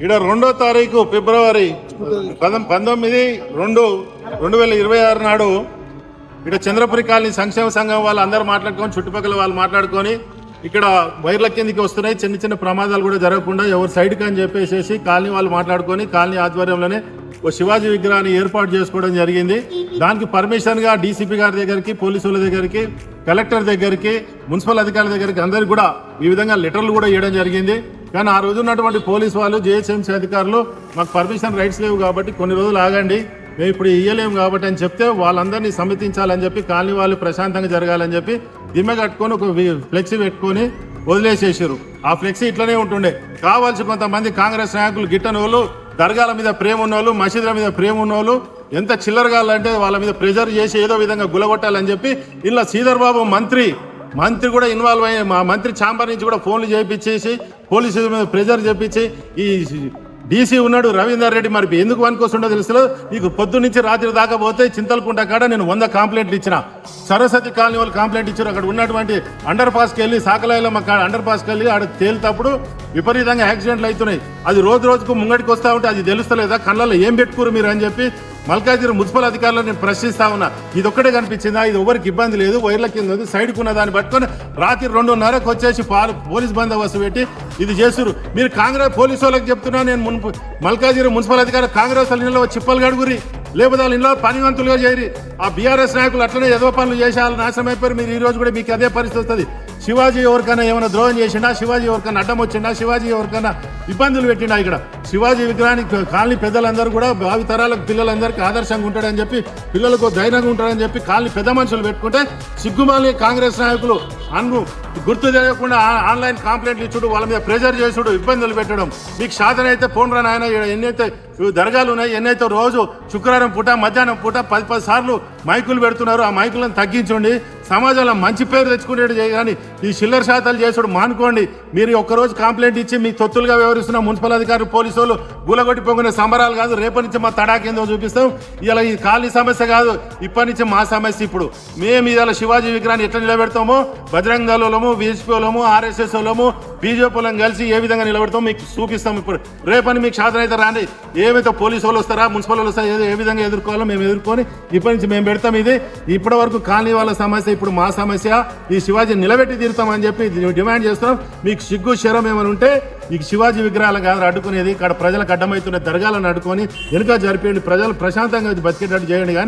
ఇక్కడ 2వ తారీఖు ఫిబ్రవరి 19/2/2026 నాడు ఇక్కడ చంద్రపురి కాలనీ సంక్షేమ సంఘం వాళ్ళు అందరూ మాట్లాడుకొని చుట్టుపక్కల వాళ్ళు మాట్లాడుకొని ఇక్కడ వైర్ల కిందికి వస్తున్నాయి, చిన్న చిన్న ప్రమాదాలు కూడా జరగకుండా ఎవరు సైడ్కి అని చెప్పేసి కాలనీ వాళ్ళు మాట్లాడుకొని కాలనీ ఆధ్వర్యంలోనే ఓ శివాజీ విగ్రహాన్ని ఏర్పాటు చేసుకోవడం జరిగింది. దానికి పర్మిషన్గా డీసీపీ గారి దగ్గరికి, పోలీసుల దగ్గరికి, కలెక్టర్ దగ్గరికి, మున్సిపల్ అధికారుల దగ్గరికి అందరికి కూడా ఈ విధంగా లెటర్లు కూడా ఇవ్వడం జరిగింది. కానీ ఆ రోజు ఉన్నటువంటి పోలీసు వాళ్ళు, జిహెచ్ఎంసీ అధికారులు మాకు పర్మిషన్ రైట్స్ లేవు కాబట్టి కొన్ని రోజులు ఆగండి, మేము ఇప్పుడు ఇయ్యలేము కాబట్టి అని చెప్తే వాళ్ళందరినీ సమ్మతించాలని చెప్పి కాలనీ వాళ్ళు ప్రశాంతంగా జరగాలని చెప్పి దిమ్మె కట్టుకొని ఒక ఫ్లెక్సీ పెట్టుకొని వదిలేసేసారు. ఆ ఫ్లెక్సీ ఇట్లనే ఉంటుండే. కావాల్సి కొంతమంది కాంగ్రెస్ నాయకులు గిట్టనోళ్ళు, దర్గాల మీద ప్రేమ ఉన్నోళ్ళు, మసీదుల మీద ప్రేమ ఉన్నోళ్ళు ఎంత చిల్లరగాలంటే వాళ్ళ మీద ప్రెజర్ చేసి ఏదో విధంగా గులగొట్టాలని చెప్పి ఇలా శ్రీధర్ బాబు మంత్రి కూడా ఇన్వాల్వ్ అయ్యి మా మంత్రి ఛాంబర్ నుంచి కూడా ఫోన్లు చేయించేసి పోలీసుల మీద ప్రెజర్ చేయించి ఈ డీసీ ఉన్నాడు రవీందర్ రెడ్డి మరి ఎందుకు వనుకొస్తుండో తెలుసు. నీకు పొద్దు నుంచి రాత్రి దాకా పోతే చింతలకుంట కాడ నేను 100 కంప్లైంట్లు ఇచ్చిన. సరస్వతి కాలనీ వాళ్ళు కంప్లైంట్ ఇచ్చారు. అక్కడ ఉన్నటువంటి అండర్ పాస్కి వెళ్ళి సాకలాయిలో అండర్ పాస్కి వెళ్ళి ఆడ తేలినప్పుడు విపరీతంగా యాక్సిడెంట్లు అవుతున్నాయి. అది రోజుకు ముంగడికి వస్తూ ఉంటే అది తెలుస్తలేదా, కళ్ళల్లో ఏం పెట్టుకోరు మీరు అని చెప్పి మల్కాజిగిరి మున్సిపల్ అధికారులను నేను ప్రశ్నిస్తా ఉన్నా. ఇది ఒక్కటే కనిపించిందా? ఇది ఎవరికి ఇబ్బంది లేదు, వైర్ల కింద ఉంది, సైడ్కి ఉన్న దాన్ని పట్టుకొని రాత్రి 2:30కు వచ్చేసి పోలీస్ బందోబస్తు పెట్టి ఇది చేస్తున్నారు. మీరు కాంగ్రెస్ పోలీసు వాళ్ళకి చెప్తున్నా, నేను మల్కాజిగిరి మున్సిపల్ అధికారి కాంగ్రెస్ వాళ్ళ ఇళ్ళలో చిప్పలు గడుగురి, లేకపోతే వాళ్ళ ఇంట్లో పనివంతులుగా చేయరి. ఆ బీఆర్ఎస్ నాయకులు అట్లనే ఏదో పనులు చేసి వాళ్ళు నాశనం అయిపోయారు. మీరు ఈ రోజు కూడా మీకు అదే పరిస్థితి వస్తుంది. శివాజీ ఎవరికైనా ఏమైనా ద్రోహం చేసిండా, శివాజీ ఎవరికైనా అడ్డం వచ్చిండా, శివాజీ ఎవరికైనా ఇబ్బందులు పెట్టిండా? ఇక్కడ శివాజీ విగ్రహానికి కాలనీ పెద్దలందరూ కూడా భావి తరాలకు పిల్లలందరికీ ఆదర్శంగా ఉంటాడని చెప్పి, పిల్లలకు ధైర్యంగా ఉంటాడని చెప్పి కాలనీ పెద్ద మనుషులు పెట్టుకుంటే సిగ్గుమాలి కాంగ్రెస్ నాయకులు గుర్తు తెలియకుండా ఆన్లైన్ కంప్లైంట్లు ఇచ్చుడు, వాళ్ళ మీద ప్రెజర్ చేసుడు, ఇబ్బందులు పెట్టడం. మీకు సాధన అయితే ఫోన్ రాని ఆయన ఎన్నైతే దర్గాలు ఉన్నాయి, ఎన్నైతే రోజు శుక్రవారం పూట మధ్యాహ్నం పూట 10 సార్లు మైకులు పెడుతున్నారు. ఆ మైకులను తగ్గించండి, సమాజంలో మంచి పేరు తెచ్చుకునేట్టు కానీ ఈ చిల్లర శాతాలు చేసుడు మానుకోండి. మీరు ఒక్కరోజు కంప్లైంట్ ఇచ్చి మీకు తొత్తులుగా వ్యవహరిస్తున్న మున్సిపల్ అధికారులు, పోలీసు వాళ్ళు గులగొట్టి పొంగిన సంబరాలు కాదు. రేపటి నుంచి మా తడాకేందో చూపిస్తాం. ఇలా ఈ ఖాళీ సమస్య కాదు, ఇప్పటి నుంచి మా సమస్య. ఇప్పుడు మేము ఇలా శివాజీ విగ్రహాన్ని ఎట్లా నిలబెడతామో, బజరంగ దళము, బీజేపీ వాళ్ళము, ఆర్ఎస్ఎస్ వాళ్ళము, బీజేపీ వాళ్ళని కలిసి ఏ విధంగా నిలబెడతామో మీకు చూపిస్తాం. ఇప్పుడు రేపని మీకు సాధన అయితే రాండి. ఏమైతే పోలీసు వాళ్ళు వస్తారా, మున్సిపల్ వాళ్ళు వస్తారా, ఏ విధంగా ఎదుర్కోవాలో మేము ఎదుర్కొని ఇప్పటి నుంచి మేము పెడతాం. ఇది ఇప్పటి వరకు కాలనీ వాళ్ళ సమస్య, ఇప్పుడు మా సమస్య. ఈ శివాజీ నిలబెట్టి తీరుతామని చెప్పి డిమాండ్ చేస్తున్నాం. మీకు సిగ్గు శరం ఏమైనా ఉంటే ఈ శివాజీ విగ్రహాలు కాదు అడ్డుకునేది, ఇక్కడ ప్రజలకు అడ్డమవుతున్న దర్గాలను అడ్డుకొని వెనుక జరిపేయండి, ప్రజలు ప్రశాంతంగా బతికేటట్టు చేయండి. కానీ